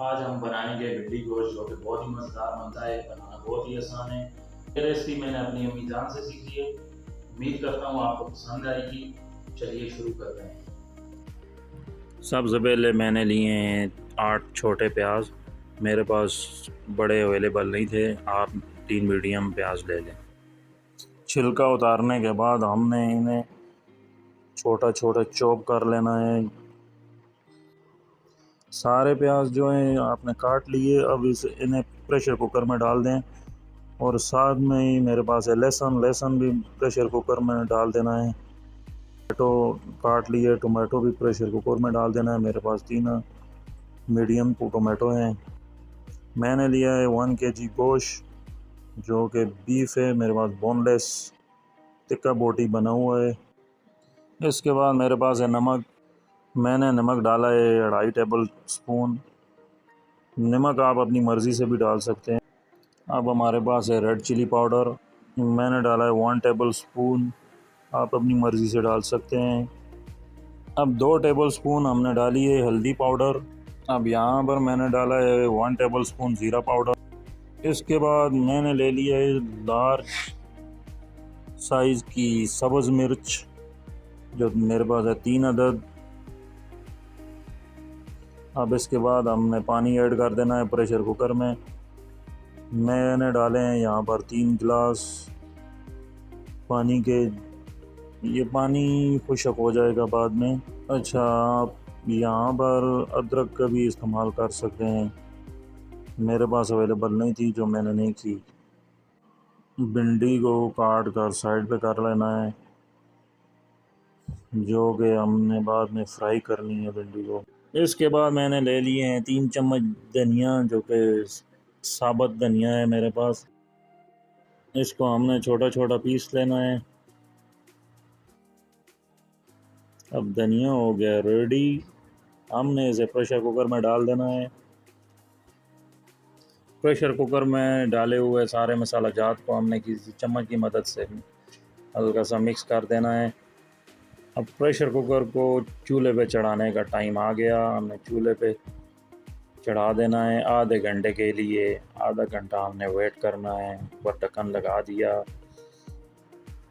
आज हम बनाएंगे भिंडी गोश्त, जो कि बहुत ही मज़ेदार बनता है। बनाना बहुत ही आसान है। ये रेसिपी मैंने अपनी अम्मी जान से सीखी है। उम्मीद करता हूँ आपको पसंद आएगी। चलिए शुरू करते हैं। सबसे पहले मैंने लिए हैं 8 छोटे प्याज। मेरे पास बड़े अवेलेबल नहीं थे, आप 3 मीडियम प्याज ले लें। छिलका उतारने के बाद हमने इन्हें छोटा छोटा चॉप कर लेना है। सारे प्याज जो हैं आपने काट लिए। अब इन्हें प्रेशर कुकर में डाल दें। और साथ में ही मेरे पास है लहसुन। लहसुन भी प्रेशर कुकर में डाल देना है। टमाटो काट लिए, टमाटो भी प्रेशर कुकर में डाल देना है। मेरे पास 3 मीडियम टमाटो हैं। मैंने लिया है 1 kg गोश्त, जो कि बीफ है। मेरे पास बोनलेस टिक्का बोटी बना हुआ है। इसके बाद मेरे पास है नमक। मैंने नमक डाला है 2.5 टेबल स्पून। नमक आप अपनी मर्ज़ी से भी डाल सकते हैं। अब हमारे पास है रेड चिली पाउडर। मैंने डाला है 1 टेबल स्पून, आप अपनी मर्ज़ी से डाल सकते हैं। अब 2 टेबल स्पून हमने डाली है हल्दी पाउडर। अब यहाँ पर मैंने डाला है 1 टेबल स्पून ज़ीरा पाउडर। इसके बाद मैंने ले लिया है लार्ज साइज़ की सब्ज़ मिर्च, जो मेरे पास है 3 अदद। अब इसके बाद हमने पानी ऐड कर देना है प्रेशर कुकर में। मैंने डाले हैं यहाँ पर 3 गिलास पानी के। ये पानी खुशक हो जाएगा बाद में। अच्छा, आप यहाँ पर अदरक का भी इस्तेमाल कर सकते हैं, मेरे पास अवेलेबल नहीं थी, जो मैंने नहीं की। भिंडी को काट कर साइड पे कर लेना है, जो कि हमने बाद में फ्राई करनी है भिंडी को। इसके बाद मैंने ले लिए हैं 3 चम्मच धनिया, जो कि साबुत धनिया है मेरे पास। इसको हमने छोटा छोटा पीस लेना है। अब धनिया हो गया रेडी। हमने इसे प्रेशर कुकर में डाल देना है। प्रेशर कुकर में डाले हुए सारे मसाला जात को हमने किसी चम्मच की मदद से हल्का सा मिक्स कर देना है। अब प्रेशर कुकर को चूल्हे पे चढ़ाने का टाइम आ गया। हमने चूल्हे पे चढ़ा देना है आधे घंटे के लिए। आधा घंटा हमने वेट करना है। ऊपर ढक्कन लगा दिया।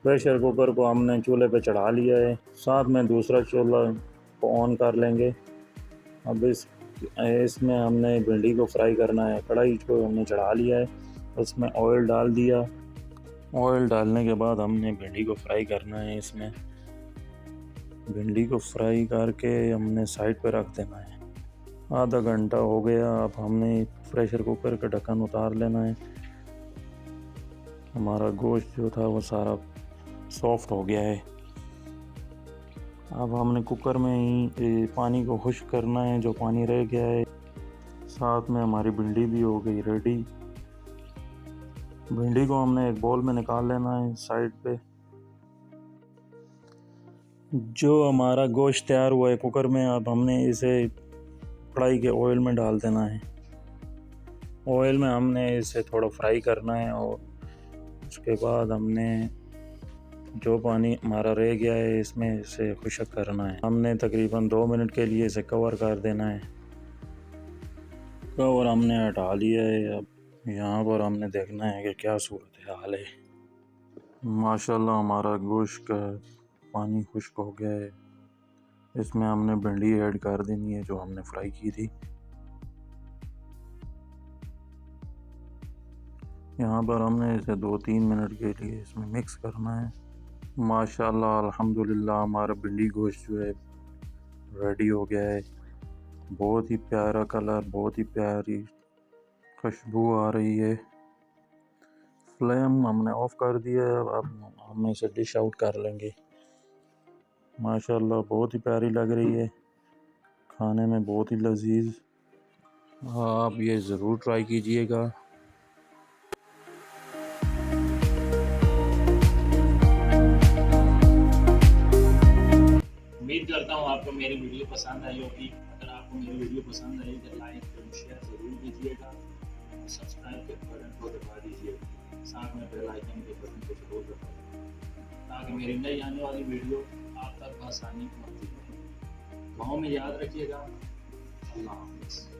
प्रेशर कुकर को हमने चूल्हे पे चढ़ा लिया है। साथ में दूसरा चूल्हा को ऑन कर लेंगे। अब इसमें हमने भिंडी को फ्राई करना है। कढ़ाई को हमने चढ़ा लिया है, उसमें ऑयल डाल दिया। ऑयल डालने के बाद हमने भिंडी को फ्राई करना है। इसमें भिंडी को फ्राई करके हमने साइड पर रख देना है। आधा घंटा हो गया। अब हमने प्रेशर कुकर का ढक्कन उतार लेना है। हमारा गोश्त जो था वो सारा सॉफ्ट हो गया है। अब हमने कुकर में ही पानी को खुश्क करना है, जो पानी रह गया है। साथ में हमारी भिंडी भी हो गई रेडी। भिंडी को हमने एक बोल में निकाल लेना है साइड पे। जो हमारा गोश्त तैयार हुआ है कुकर में, अब हमने इसे कढ़ाई के ऑयल में डाल देना है। ऑयल में हमने इसे थोड़ा फ्राई करना है और उसके बाद हमने जो पानी हमारा रह गया है इसमें इसे खुश्क करना है। हमने तकरीबन 2 मिनट के लिए इसे कवर कर देना है। कवर हमने हटा लिया है। अब यहाँ पर हमने देखना है कि क्या सूरत हाल है। माशाल्लाह हमारा गोश्त का पानी खुश्क हो गया है। इसमें हमने भिंडी ऐड कर देनी है जो हमने फ्राई की थी। यहाँ पर हमने इसे 2-3 मिनट के लिए इसमें मिक्स करना है। माशाल्लाह अल्हम्दुलिल्लाह हमारा भिंडी गोश्त जो है रेडी हो गया है। बहुत ही प्यारा कलर, बहुत ही प्यारी खुशबू आ रही है। फ्लेम हमने ऑफ कर दिया है। अब हम इसे डिश आउट कर लेंगे। माशाल्लाह बहुत ही प्यारी लग रही है, खाने में बहुत ही लजीज। आप ये ज़रूर ट्राई कीजिएगा। उम्मीद करता हूँ आपको मेरी वीडियो पसंद आई होगी। अगर आपको मेरी वीडियो पसंद आई तो लाइक और शेयर ज़रूर कीजिएगा। सब्सक्राइब के बटन को दबा दीजिएगा। साथ में बेल आइकन के बटन को जरूर दबा दीजिए, ताकि मेरी नई आने वाली वीडियो आप तक आसानी पहुँचती रहे। दुआओं में याद रखिएगा। अल्लाह हाफ़िज़।